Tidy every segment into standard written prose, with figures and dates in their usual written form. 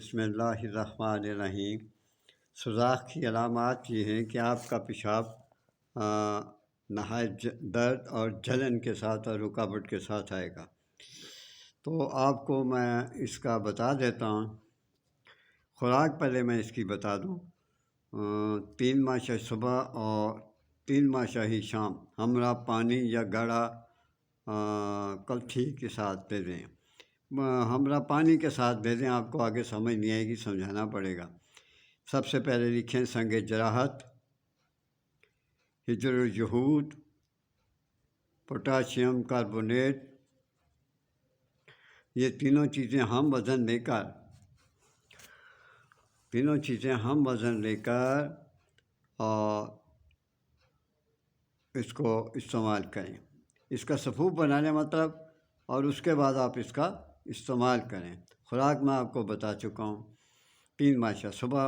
بسم اللہ الرحمن الرحیم۔ سوزاک کی علامات یہ ہیں کہ آپ کا پیشاب نہایت درد اور جلن کے ساتھ اور رکاوٹ کے ساتھ آئے گا۔ تو آپ کو میں اس کا بتا دیتا ہوں۔ خوراک پہلے میں اس کی بتا دوں۔ 3 ماشا صبح اور 3 ماشا ہی شام ہمراہ پانی یا گاڑھا کلتھی کے ساتھ دے دیں۔ ہمراہ پانی کے ساتھ دے دیں، آپ کو آگے سمجھ نہیں آئے گی، سمجھانا پڑے گا۔ سب سے پہلے لکھیں سنگ جراحت، ہجر الجہود، پوٹاشیم کاربونیٹ۔ یہ تینوں چیزیں ہم وزن لے کر اور اس کو استعمال کریں۔ اس کا صفوف بنانے مطلب، اور اس کے بعد آپ اس کا استعمال کریں۔ خوراک میں آپ کو بتا چکا ہوں، 3 ماشا صبح،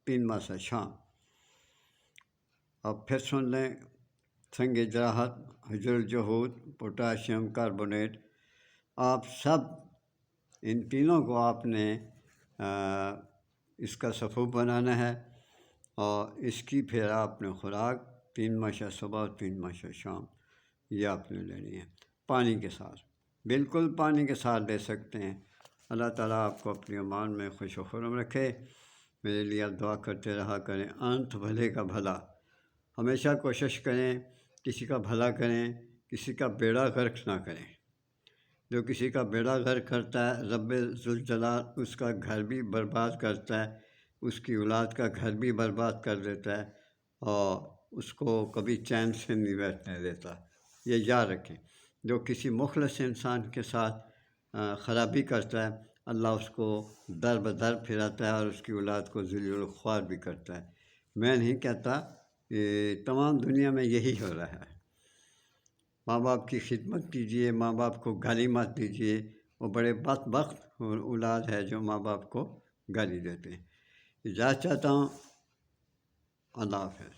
3 ماشا شام۔ اب پھر سن لیں، سنگ جراحت، ہجر الجہود، پوٹاشیم کاربونیٹ۔ آپ سب ان تینوں کو آپ نے اس کا صفوف بنانا ہے، اور اس کی پھر آپ نے خوراک 3 ماشا صبح اور 3 ماشا شام یہ آپ نے لینی ہے، پانی کے ساتھ، بالکل پانی کے ساتھ لے سکتے ہیں۔ اللہ تعالیٰ آپ کو اپنی امان میں خوش و خرم رکھے۔ میرے لیے آپ دعا کرتے رہا کریں۔ انت بھلے کا بھلا، ہمیشہ کوشش کریں کسی کا بھلا کریں، کسی کا بیڑا غرق نہ کریں۔ جو کسی کا بیڑا غرق کرتا ہے، رب ذوالجلال اس کا گھر بھی برباد کرتا ہے، اس کی اولاد کا گھر بھی برباد کر دیتا ہے، اور اس کو کبھی چین سے نہیں بیٹھنے دیتا۔ یہ یاد رکھیں، جو کسی مخلص انسان کے ساتھ خرابی کرتا ہے، اللہ اس کو در بدر پھراتا ہے اور اس کی اولاد کو ذلیل الخوار بھی کرتا ہے۔ میں نہیں کہتا، تمام دنیا میں یہی ہو رہا ہے۔ ماں باپ کی خدمت کیجیے، ماں باپ کو گالی مت دیجیے۔ وہ بڑے بدبخت اولاد ہے جو ماں باپ کو گالی دیتے ہیں۔ اجازت چاہتا ہوں، اللہ حافظ۔